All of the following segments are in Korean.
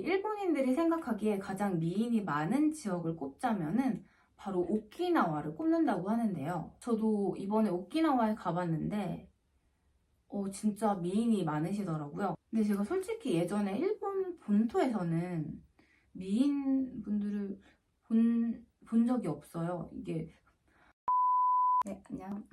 일본인들이 생각하기에 가장 미인이 많은 지역을 꼽자면은 바로 오키나와를 꼽는다고 하는데요. 저도 이번에 오키나와에 가봤는데 진짜 미인이 많으시더라고요. 근데 제가 솔직히 예전에 일본 본토에서는 미인분들을 본 적이 없어요. 네, 안녕.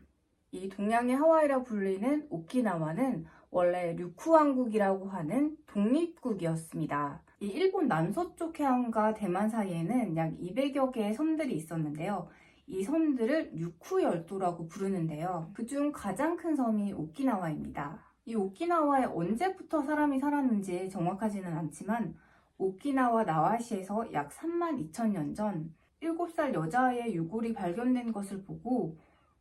이 동양의 하와이라 불리는 오키나와는 원래 류쿠왕국이라고 하는 독립국이었습니다. 이 일본 남서쪽 해안과 대만 사이에는 약 200여 개의 섬들이 있었는데요. 이 섬들을 류쿠열도라고 부르는데요. 그중 가장 큰 섬이 오키나와입니다. 이 오키나와에 언제부터 사람이 살았는지 정확하지는 않지만 오키나와 나와시에서 약 32,000년 전 7살 여자아이의 유골이 발견된 것을 보고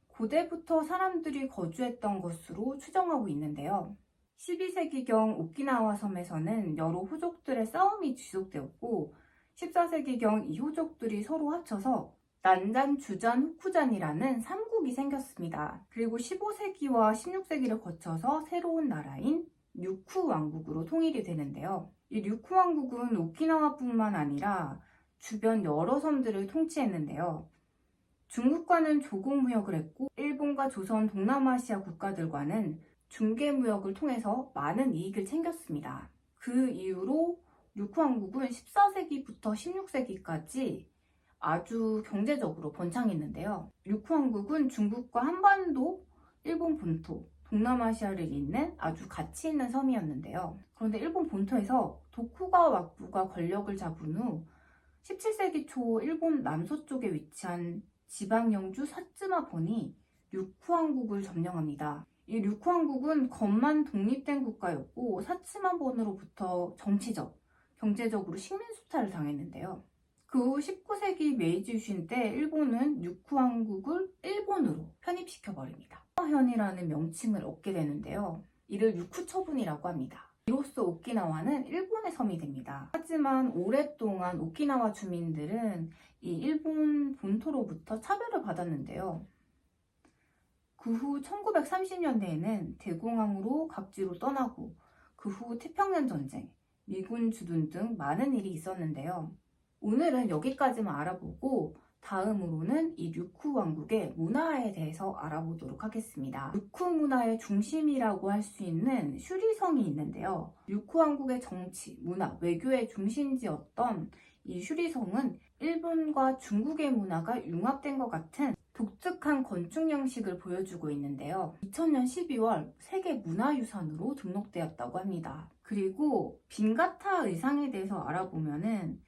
고대부터 사람들이 거주했던 것으로 추정하고 있는데요. 12세기경 오키나와 섬에서는 여러 호족들의 싸움이 지속되었고 14세기경 이 호족들이 서로 합쳐서 난잔, 주잔, 후쿠잔이라는 3국이 생겼습니다. 그리고 15세기와 16세기를 거쳐서 새로운 나라인 류쿠 왕국으로 통일이 되는데요. 이 류쿠 왕국은 오키나와뿐만 아니라 주변 여러 섬들을 통치했는데요. 중국과는 조공무역을 했고 일본과 조선 동남아시아 국가들과는 중개무역을 통해서 많은 이익을 챙겼습니다. 그 이후로 류쿠왕국은 14세기부터 16세기까지 아주 경제적으로 번창했는데요. 류쿠왕국은 중국과 한반도, 일본 본토, 동남아시아를 잇는 아주 가치 있는 섬이었는데요. 그런데 일본 본토에서 도쿠가와쿠가 권력을 잡은 후 17세기 초 일본 남서쪽에 위치한 지방영주 사츠마본이 류쿠왕국을 점령합니다. 이 류쿠왕국은 겉만 독립된 국가였고 사츠마본으로부터 정치적, 경제적으로 식민수탈을 당했는데요. 그 후 19세기 메이지 유신 때 일본은 류쿠왕국을 일본으로 편입시켜버립니다. 현이라는 명칭을 얻게 되는데요. 이를 류쿠처분이라고 합니다. 이로써 오키나와는 일본의 섬이 됩니다. 하지만 오랫동안 오키나와 주민들은 이 일본 본토로부터 차별을 받았는데요. 그 후 1930년대에는 대공황으로 각지로 떠나고 그 후 태평양 전쟁, 미군 주둔 등 많은 일이 있었는데요. 오늘은 여기까지만 알아보고 다음으로는 이 류쿠 왕국의 문화에 대해서 알아보도록 하겠습니다. 류쿠 문화의 중심이라고 할 수 있는 슈리성이 있는데요. 류쿠 왕국의 정치, 문화, 외교의 중심지였던 이 슈리성은 일본과 중국의 문화가 융합된 것 같은 독특한 건축 형식을 보여주고 있는데요. 2000년 12월 세계 문화유산으로 등록되었다고 합니다. 그리고 빈가타 의상에 대해서 알아보면은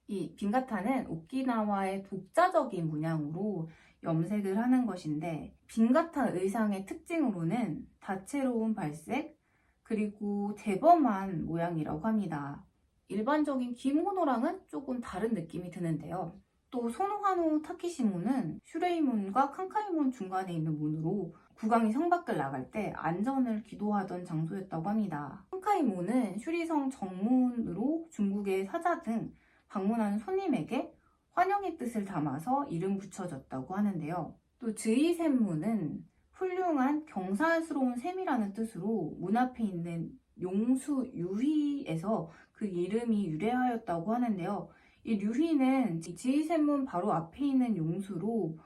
이 빈가타는 오키나와의 독자적인 문양으로 염색을 하는 것인데 빈가타 의상의 특징으로는 다채로운 발색 그리고 대범한 모양이라고 합니다. 일반적인 기모노랑은 조금 다른 느낌이 드는데요. 또 소노하노 타키시문은 슈레이문과 칸카이문 중간에 있는 문으로 국왕이 성 밖을 나갈 때 안전을 기도하던 장소였다고 합니다. 칸카이문은 슈리성 정문으로 중국의 사자 등 방문하는 손님에게 환영의 뜻을 담아서 이름 붙여졌다고 하는데요. 또 즈이센문은 훌륭한 경사스러운 셈이라는 뜻으로 문 앞에 있는 용수 유희에서 그 이름이 유래하였다고 하는데요. 이 유희는 즈이센문 바로 앞에 있는 용수로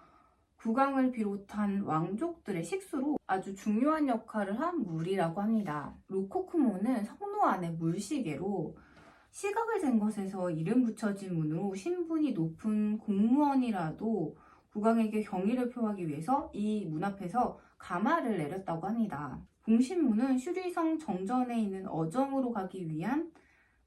국왕을 비롯한 왕족들의 식수로 아주 중요한 역할을 한 물이라고 합니다. 로코쿠문은 성로 안의 물시계로 시각을 잰 것에서 이름 붙여진 문으로 신분이 높은 공무원이라도 국왕에게 경의를 표하기 위해서 이 문 앞에서 가마를 내렸다고 합니다. 봉신문은 슈리성 정전에 있는 어정으로 가기 위한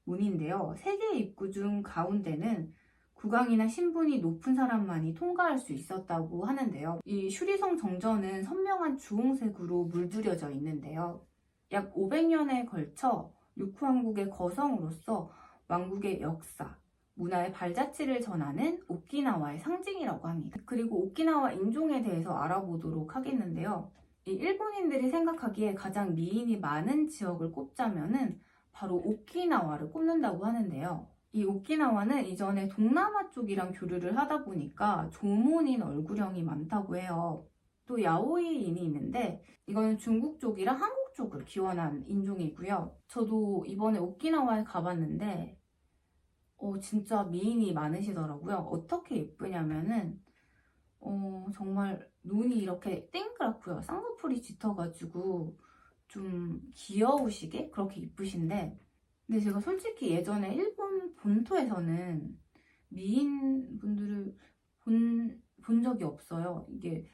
문인데요. 세 개의 입구 중 가운데는 국왕이나 신분이 높은 사람만이 통과할 수 있었다고 하는데요. 이 슈리성 정전은 선명한 주홍색으로 물들여져 있는데요. 약 500년에 걸쳐 류쿠왕국의 거성으로서 왕국의 역사, 문화의 발자취를 전하는 오키나와의 상징이라고 합니다. 그리고 오키나와 인종에 대해서 알아보도록 하겠는데요. 이 일본인들이 생각하기에 가장 미인이 많은 지역을 꼽자면은 바로 오키나와를 꼽는다고 하는데요. 이 오키나와는 이전에 동남아 쪽이랑 교류를 하다 보니까 조문인 얼굴형이 많다고 해요. 또 야오이인이 있는데 이거는 중국 쪽이랑 한국 쪽을 기원한 인종이고요. 저도 이번에 오키나와에 가봤는데 진짜 미인이 많으시더라고요. 어떻게 예쁘냐면은 정말 눈이 이렇게 땡그랗고요. 쌍꺼풀이 짙어가지고 좀 귀여우시게 그렇게 이쁘신데, 근데 제가 솔직히 예전에 일본 본토에서는 미인 분들을 본 적이 없어요. 이게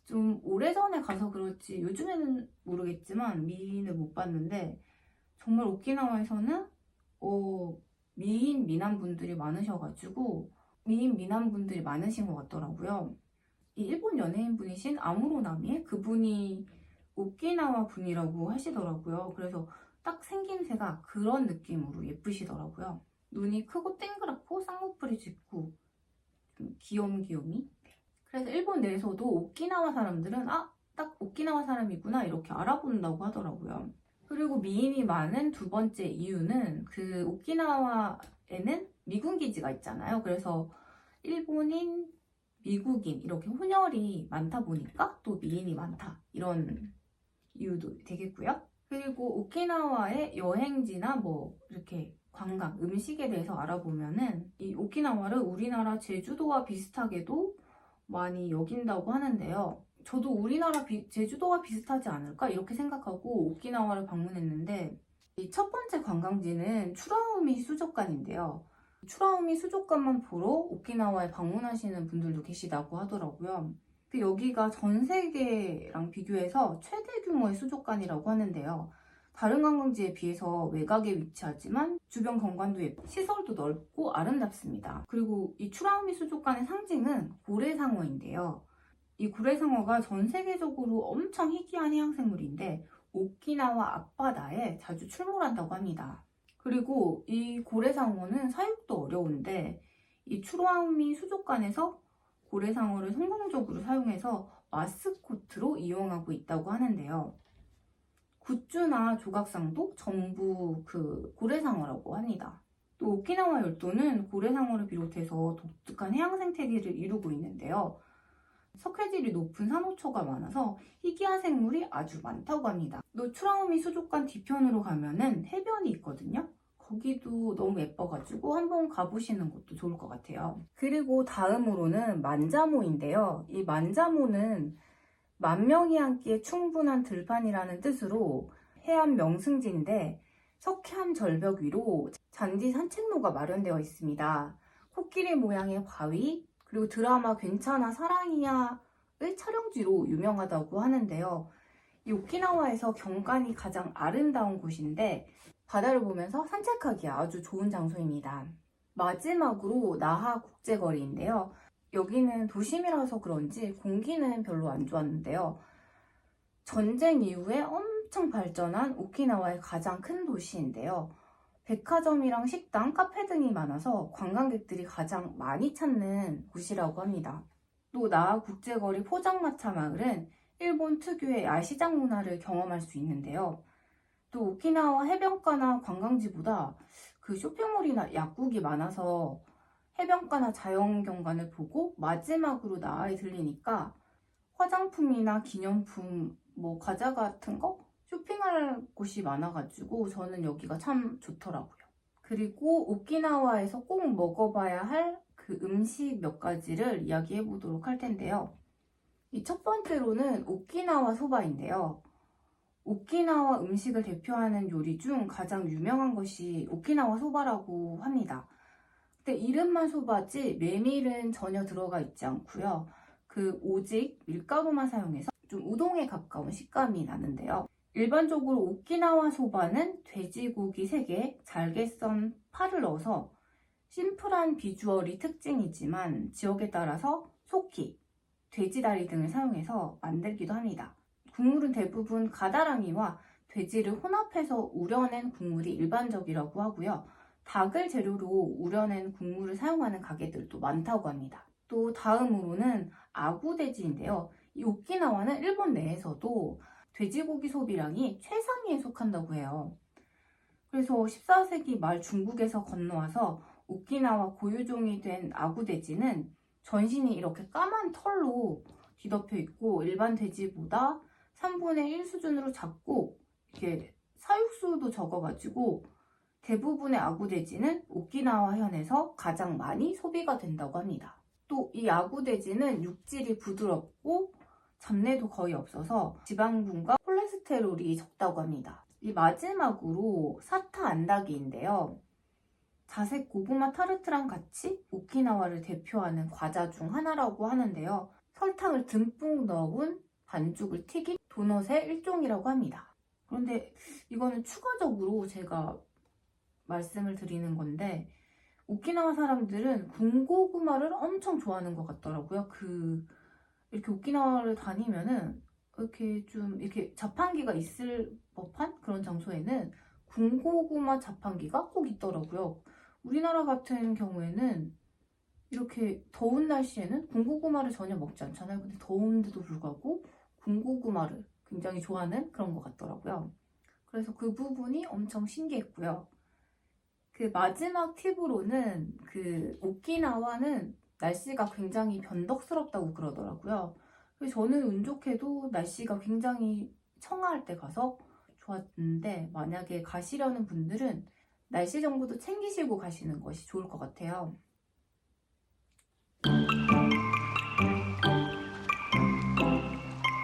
좀 오래전에 가서 그렇지 요즘에는 모르겠지만 미인을 못 봤는데, 정말 오키나와에서는 미남 분들이 많으셔가지고 미인 미남 분들이 많으신 것 같더라고요. 이 일본 연예인 분이신 아무로 나미에 그분이 오키나와 분이라고 하시더라고요. 그래서 딱 생김새가 그런 느낌으로 예쁘시더라고요. 눈이 크고 땡그랗고 쌍꺼풀이 짙고 좀 귀염귀염이. 그래서 일본 내에서도 오키나와 사람들은 딱 오키나와 사람이구나 이렇게 알아본다고 하더라고요. 그리고 미인이 많은 두 번째 이유는 그 오키나와에는 미군 기지가 있잖아요. 그래서 일본인, 미국인 이렇게 혼혈이 많다 보니까 또 미인이 많다 이런 이유도 되겠고요. 그리고 오키나와의 여행지나 뭐 이렇게 관광, 음식에 대해서 알아보면은 이 오키나와를 우리나라 제주도와 비슷하게도 많이 여긴다고 하는데요. 저도 우리나라 제주도와 비슷하지 않을까 이렇게 생각하고 오키나와를 방문했는데, 이 첫 번째 관광지는 추라우미 수족관인데요. 추라우미 수족관만 보러 오키나와에 방문하시는 분들도 계시다고 하더라고요. 여기가 전 세계랑 비교해서 최대 규모의 수족관이라고 하는데요. 다른 관광지에 비해서 외곽에 위치하지만 주변 경관도 예쁘고 시설도 넓고 아름답습니다. 그리고 이 추라우미 수족관의 상징은 고래상어인데요. 이 고래상어가 전 세계적으로 엄청 희귀한 해양생물인데 오키나와 앞바다에 자주 출몰한다고 합니다. 그리고 이 고래상어는 사육도 어려운데 이 추라우미 수족관에서 고래상어를 성공적으로 사용해서 마스코트로 이용하고 있다고 하는데요. 굿즈나 조각상도 전부 그 고래상어라고 합니다. 또 오키나와 열도는 고래상어를 비롯해서 독특한 해양 생태계를 이루고 있는데요. 석회질이 높은 산호초가 많아서 희귀한 생물이 아주 많다고 합니다. 또 추라우미 수족관 뒤편으로 가면은 해변이 있거든요. 거기도 너무 예뻐가지고 한번 가보시는 것도 좋을 것 같아요. 그리고 다음으로는 만자모인데요. 이 만자모는 만 명이 앉기에 충분한 들판이라는 뜻으로 해안 명승지인데 석회암 절벽 위로 잔디 산책로가 마련되어 있습니다. 코끼리 모양의 바위, 그리고 드라마 괜찮아 사랑이야의 촬영지로 유명하다고 하는데요. 이 오키나와에서 경관이 가장 아름다운 곳인데 바다를 보면서 산책하기 아주 좋은 장소입니다. 마지막으로 나하 국제거리인데요. 여기는 도심이라서 그런지 공기는 별로 안 좋았는데요. 전쟁 이후에 엄청 발전한 오키나와의 가장 큰 도시인데요. 백화점이랑 식당, 카페 등이 많아서 관광객들이 가장 많이 찾는 곳이라고 합니다. 또 나하 국제거리 포장마차 마을은 일본 특유의 야시장 문화를 경험할 수 있는데요. 또 오키나와 해변가나 관광지보다 그 쇼핑몰이나 약국이 많아서 해변가나 자연경관을 보고 마지막으로 나하에 들리니까 화장품이나 기념품, 뭐 과자 같은 거 쇼핑할 곳이 많아가지고 저는 여기가 참 좋더라고요. 그리고 오키나와에서 꼭 먹어봐야 할 그 음식 몇 가지를 이야기해 보도록 할 텐데요. 이 첫 번째로는 오키나와 소바인데요. 오키나와 음식을 대표하는 요리 중 가장 유명한 것이 오키나와 소바라고 합니다. 근데 이름만 소바지 메밀은 전혀 들어가 있지 않고요. 그 오직 밀가루만 사용해서 좀 우동에 가까운 식감이 나는데요. 일반적으로 오키나와 소바는 돼지고기 3개, 잘게 썬 파를 넣어서 심플한 비주얼이 특징이지만 지역에 따라서 소키, 돼지다리 등을 사용해서 만들기도 합니다. 국물은 대부분 가다랑이와 돼지를 혼합해서 우려낸 국물이 일반적이라고 하고요. 닭을 재료로 우려낸 국물을 사용하는 가게들도 많다고 합니다. 또 다음으로는 아구돼지인데요. 이 오키나와는 일본 내에서도 돼지고기 소비량이 최상위에 속한다고 해요. 그래서 14세기 말 중국에서 건너와서 오키나와 고유종이 된 아구돼지는 전신이 이렇게 까만 털로 뒤덮여 있고 일반 돼지보다 3분의 1 수준으로 작고 이렇게 사육수도 적어가지고 대부분의 아구돼지는 오키나와 현에서 가장 많이 소비가 된다고 합니다. 또 이 아구돼지는 육질이 부드럽고 잡내도 거의 없어서 지방분과 콜레스테롤이 적다고 합니다. 이 마지막으로 사타 안다기인데요. 자색 고구마 타르트랑 같이 오키나와를 대표하는 과자 중 하나라고 하는데요. 설탕을 듬뿍 넣은 반죽을 튀긴 도넛의 일종이라고 합니다. 그런데 이거는 추가적으로 제가 말씀을 드리는 건데, 오키나와 사람들은 군고구마를 엄청 좋아하는 것 같더라고요. 이렇게 오키나와를 다니면은 이렇게 자판기가 있을 법한 그런 장소에는 군고구마 자판기가 꼭 있더라고요. 우리나라 같은 경우에는 이렇게 더운 날씨에는 군고구마를 전혀 먹지 않잖아요. 근데 더운데도 불구하고 군고구마를 굉장히 좋아하는 그런 것 같더라고요. 그래서 그 부분이 엄청 신기했고요. 그 마지막 팁으로는 오키나와는 날씨가 굉장히 변덕스럽다고 그러더라고요. 그래서 저는 운 좋게도 날씨가 굉장히 청아할 때 가서 좋았는데, 만약에 가시려는 분들은 날씨 정보도 챙기시고 가시는 것이 좋을 것 같아요.